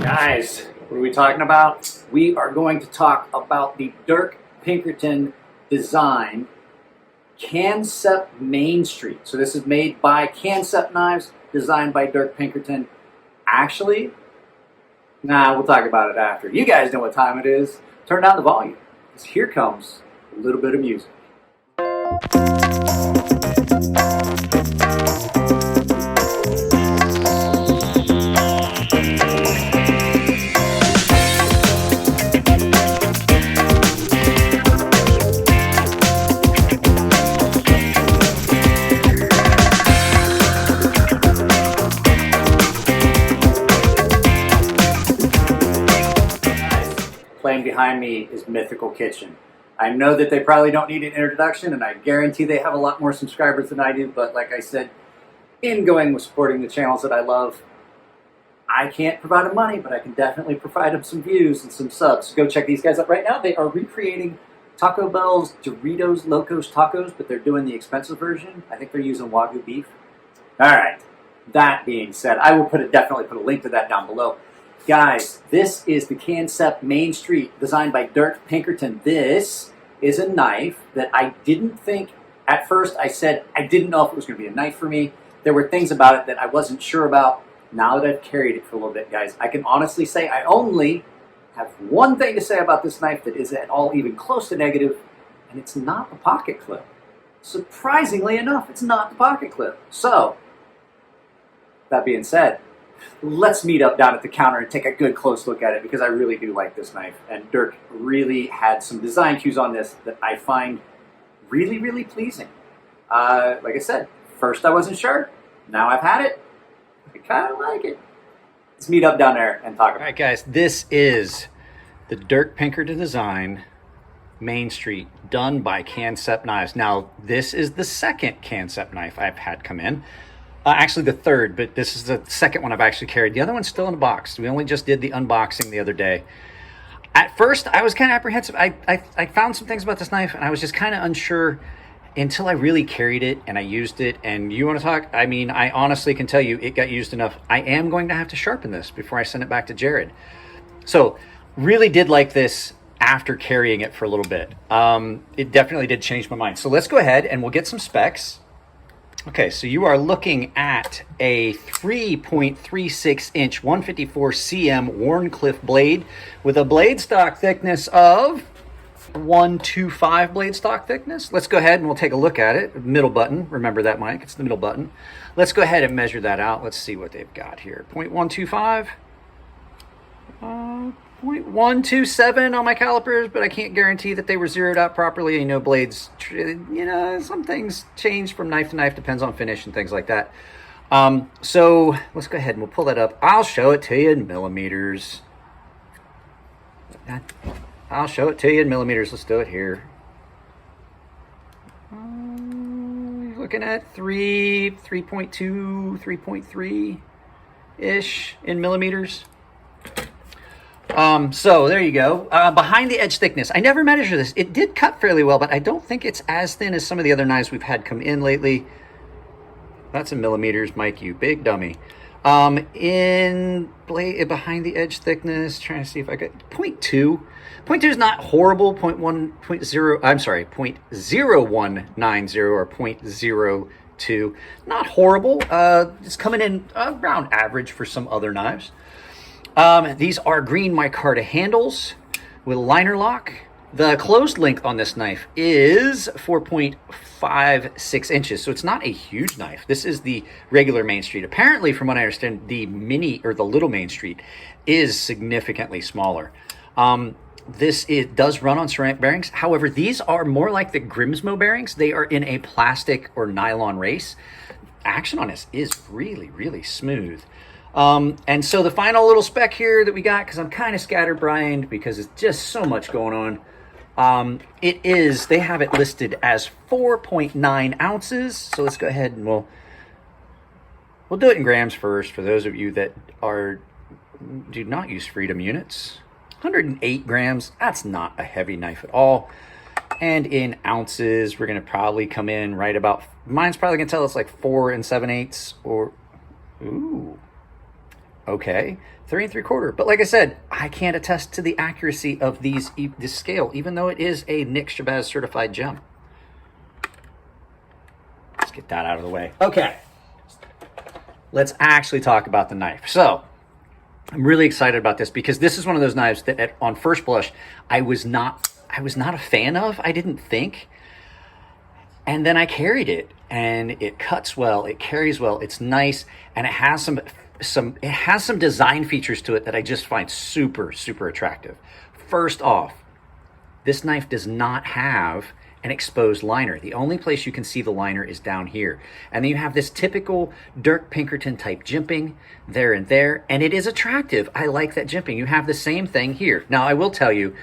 Guys, what are we talking about? We are going to talk about the Dirk Pinkerton design Kansept Main Street. So this is made by Kansept Knives, designed by Dirk Pinkerton. Actually, we'll talk about it after. You guys know what time it is. Turn down the volume, because here comes a little bit of music. Playing behind me is Mythical Kitchen. I know that they probably don't need an introduction, and I guarantee they have a lot more subscribers than I do, but like I said, in going with supporting the channels that I love, I can't provide them money, but I can definitely provide them some views and some subs. So go check these guys out right now. They are recreating Taco Bell's Doritos Locos Tacos, but they're doing the expensive version. I think they're using Wagyu beef. All right, that being said, I will definitely put a link to that down below. Guys, this is the Kansept Main Street, designed by Dirk Pinkerton. This is a knife that I didn't think, at first I said I didn't know if it was going to be a knife for me. There were things about it that I wasn't sure about. Now that I've carried it for a little bit, guys, I can honestly say I only have one thing to say about this knife that is at all even close to negative, and it's not the pocket clip. Surprisingly enough, it's not the pocket clip. So, that being said, let's meet up down at the counter and take a good close look at it, because I really do like this knife. And Dirk really had some design cues on this that I find really, really pleasing. Like I said, first I wasn't sure. Now I've had it. I kind of like it. Let's meet up down there and talk about it. All right, guys, this is the Dirk Pinkerton design Main Street, done by Kansept Knives. Now, this is the second Kansept knife I've had come in. Actually the third, but this is the second one I've actually carried. The other one's still in the box. We only just did the unboxing the other day. At first, I was kind of apprehensive. I found some things about this knife, and I was just kind of unsure until I really carried it and I used it. And you want to talk? I mean, I honestly can tell you it got used enough. I am going to have to sharpen this before I send it back to Jared. So, really did like this after carrying it for a little bit. It definitely did change my mind. So let's go ahead and we'll get some specs. Okay, so you are looking at a 3.36 inch 154 cm Wharncliffe blade with a blade stock thickness of 125 blade stock thickness. Let's go ahead and we'll take a look at it. Middle button, remember that, Mike, it's the middle button. Let's go ahead and measure that out. Let's see what they've got here. 0.125. 0.127 on my calipers, but I can't guarantee that they were zeroed out properly. You know, blades, you know, some things change from knife to knife, depends on finish and things like that. So let's go ahead and we'll pull that up. I'll show it to you in millimeters. I'll show it to you in millimeters. Let's do it here. You're looking at 3.2, 3.3-ish in millimeters. So there you go. Behind the edge thickness, I never measured this. It did cut fairly well, but I don't think it's as thin as some of the other knives we've had come in lately. That's in millimeters, Mike, you big dummy. In blade behind the edge thickness, trying to see if I got 0.2. 0.2 is not horrible. 0.1, 0.0, I'm sorry, 0.0190 or 0.02. Not horrible. It's coming in around average for some other knives. These are green micarta handles with liner lock. The closed length on this knife is 4.56 inches, so it's not a huge knife. This is the regular Main Street. Apparently, from what I understand, the mini or the little Main Street is significantly smaller. It does run on ceramic bearings. However, these are more like the Grimsmo bearings. They are in a plastic or nylon race. Action on this is really, really smooth. And so the final little spec here that we got, because I'm kind of scatterbrained because it's just so much going on. They have it listed as 4.9 ounces. So let's go ahead and we'll do it in grams first for those of you that do not use Freedom units. 108 grams, that's not a heavy knife at all. And in ounces, we're going to probably come in right about, mine's probably going to tell us like 4 7/8 or, ooh, Okay, 3 3/4. But like I said, I can't attest to the accuracy of this scale, even though it is a Nick Shabazz certified gem. Let's get that out of the way. Okay, let's actually talk about the knife. So I'm really excited about this because this is one of those knives that on first blush, I was not a fan of. I didn't think. And then I carried it, and it cuts well, it carries well, it's nice, and it has some design features to it that I just find super, super attractive. First off, this knife does not have an exposed liner. The only place you can see the liner is down here. And then you have this typical Dirk Pinkerton type jimping there and there, and it is attractive. I like that jimping. You have the same thing here. Now, I will tell you,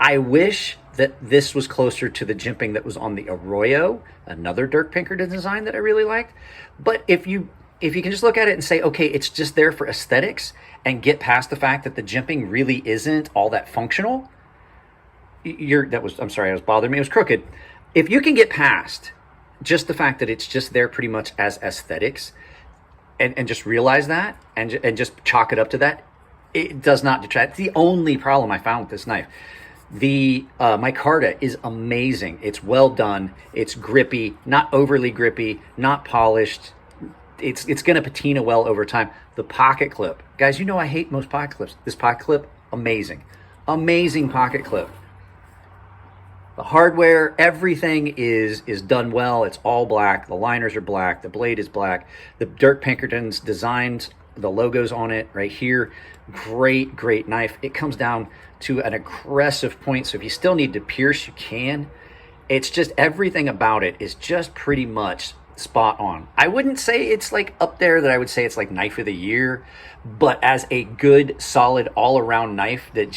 I wish that this was closer to the jimping that was on the Arroyo, another Dirk Pinkerton design that I really liked. But if you can just look at it and say, okay, it's just there for aesthetics, and get past the fact that the jimping really isn't all that functional, I'm sorry, it was bothering me, it was crooked. If you can get past just the fact that it's just there pretty much as aesthetics, and just realize that, and just chalk it up to that, it does not detract. It's the only problem I found with this knife. The micarta is amazing. It's well done. It's grippy, not overly grippy, not polished. It's going to patina well over time. The pocket clip, guys, you know I hate most pocket clips. This pocket clip, amazing, amazing pocket clip. The hardware, everything is done well. It's all black. The liners are black. The blade is black. The Dirk Pinkerton's designed the logos on it right here. Great, great knife. It comes down to an aggressive point, so if you still need to pierce, you can. It's just everything about it is just pretty much spot on. I wouldn't say it's like up there that I would say it's like knife of the year, but as a good, solid, all-around knife that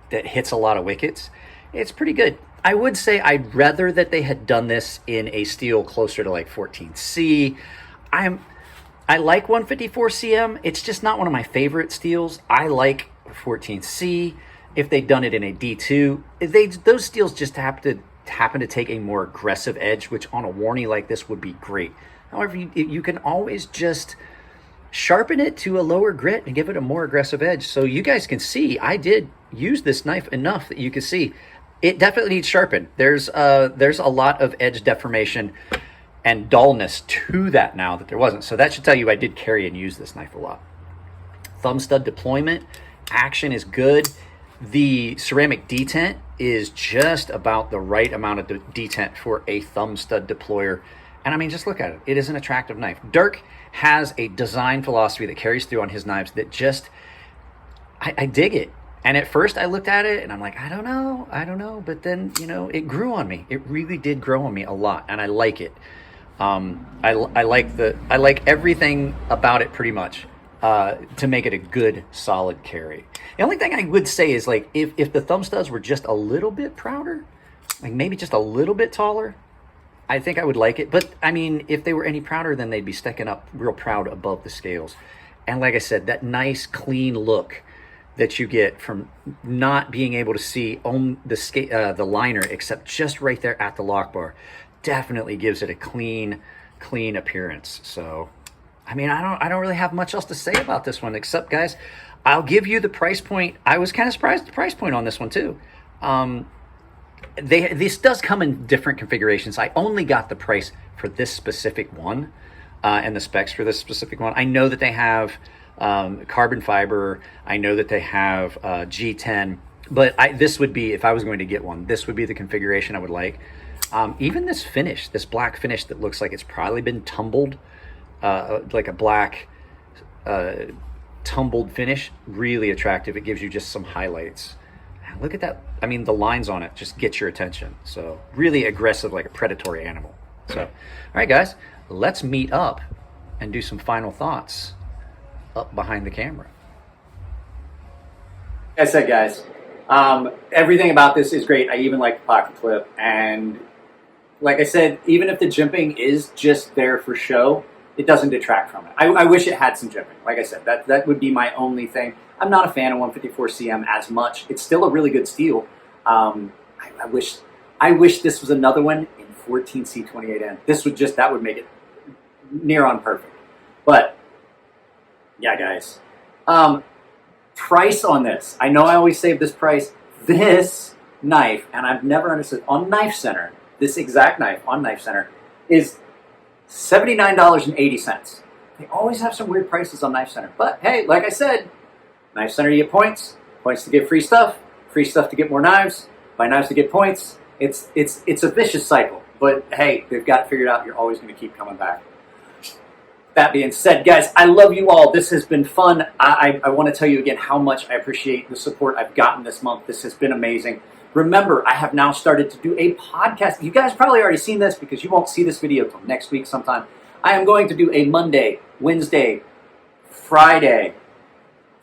hits a lot of wickets, it's pretty good. I would say I'd rather that they had done this in a steel closer to like 14C. I like 154 CM. It's just not one of my favorite steels. I like 14C. If they'd done it in a D2, those steels just happen to take a more aggressive edge, which on a Warney like this would be great. However, you can always just sharpen it to a lower grit and give it a more aggressive edge. So you guys can see, I did use this knife enough that you can see it definitely needs sharpened. There's a lot of edge deformation and dullness to that now that there wasn't. So that should tell you I did carry and use this knife a lot. Thumb stud deployment, action is good. The ceramic detent is just about the right amount of detent for a thumb stud deployer. And I mean, just look at it. It is an attractive knife. Dirk has a design philosophy that carries through on his knives that just, I dig it. And at first I looked at it and I'm like, I don't know. But then, it grew on me. It really did grow on me a lot. And I like it. I like everything about it pretty much to make it a good, solid carry. The only thing I would say is, like, if the thumb studs were just a little bit prouder, like maybe just a little bit taller, I think I would like it. But I mean, if they were any prouder, then they'd be sticking up real proud above the scales. And like I said, that nice, clean look that you get from not being able to see on the liner except just right there at the lock bar definitely gives it a clean appearance. So I mean, I don't really have much else to say about this one, except, guys, I'll give you the price point. I was kind of surprised at the price point on this one too. This does come in different configurations. I only got the price for this specific one and the specs for this specific one. I know that they have carbon fiber. I know that they have G10, but this would be, if I was going to get one, this would be the configuration I would like. Even this finish, this black finish that looks like it's probably been tumbled, like a black tumbled finish, really attractive. It gives you just some highlights. Look at that. I mean, the lines on it just get your attention. So really aggressive, like a predatory animal. So, all right, guys, let's meet up and do some final thoughts up behind the camera. Like I said, guys, everything about this is great. I even like the pocket clip. And like I said, even if the jimping is just there for show, it doesn't detract from it. I wish it had some jimping. Like I said, that would be my only thing. I'm not a fan of 154 CM as much. It's still a really good steel. I wish this was another one in 14C28N. That would make it near on perfect. But yeah, guys, Price on this. I know I always save this price. This knife, and I've never understood, on Knife Center, this exact knife on Knife Center is $79.80. They always have some weird prices on Knife Center. But hey, like I said, Knife Center you get points to get free stuff to get more knives, buy knives to get points. It's a vicious cycle. But hey, they've got it figured out. You're always going to keep coming back. That being said, guys, I love you all. This has been fun. I want to tell you again how much I appreciate the support I've gotten this month. This has been amazing. Remember, I have now started to do a podcast. You guys probably already seen this because you won't see this video till next week sometime. I am going to do a Monday, Wednesday, Friday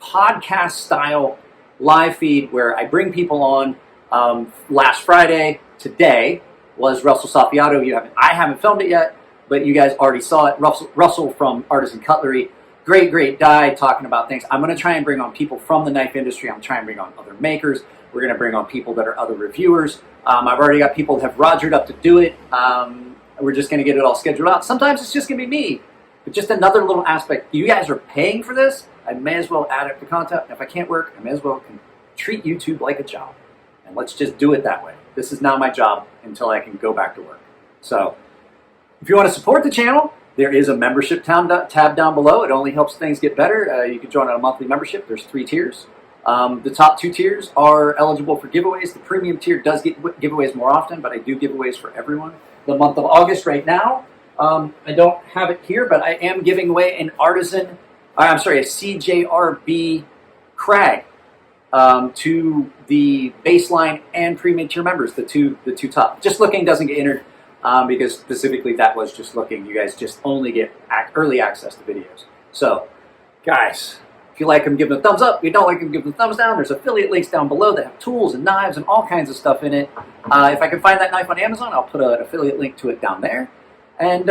podcast style live feed where I bring people on. Last Friday, today, was Russell Safiato. I haven't filmed it yet, but you guys already saw it. Russell from Artisan Cutlery. Great guy talking about things. I'm going to try and bring on people from the knife industry. I'm trying to bring on other makers. We're going to bring on people that are other reviewers. I've already got people that have rogered up to do it. We're just going to get it all scheduled out. Sometimes it's just going to be me, but just another little aspect. You guys are paying for this. I may as well add it to content. If I can't work, I may as well treat YouTube like a job. And let's just do it that way. This is now my job until I can go back to work. So if you want to support the channel, there is a membership tab down below. It only helps things get better. You can join on a monthly membership. There's 3 tiers. The top 2 tiers are eligible for giveaways. The premium tier does get giveaways more often, but I do giveaways for everyone. The month of August right now, I don't have it here, but I am giving away a CJRB Crag to the baseline and premium tier members, the two top. Just looking doesn't get entered because specifically that was just looking. You guys just only get early access to videos. So, guys, if you like them, give them a thumbs up. If you don't like them, give them a thumbs down. There's affiliate links down below that have tools and knives and all kinds of stuff in it. If I can find that knife on Amazon, I'll put an affiliate link to it down there. And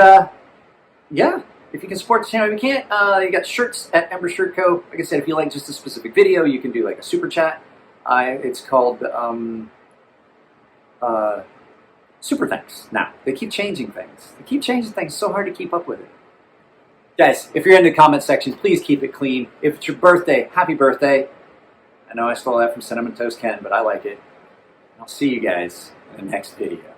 yeah, if you can support the channel, if you can't, you got shirts at Ember Shirt Co. Like I said, if you like just a specific video, you can do like a super chat. It's called Super Thanks. Now, they keep changing things. They keep changing things. It's so hard to keep up with it. Guys, if you're in the comment section, please keep it clean. If it's your birthday, happy birthday. I know I stole that from Cinnamon Toast Ken, but I like it. I'll see you guys in the next video.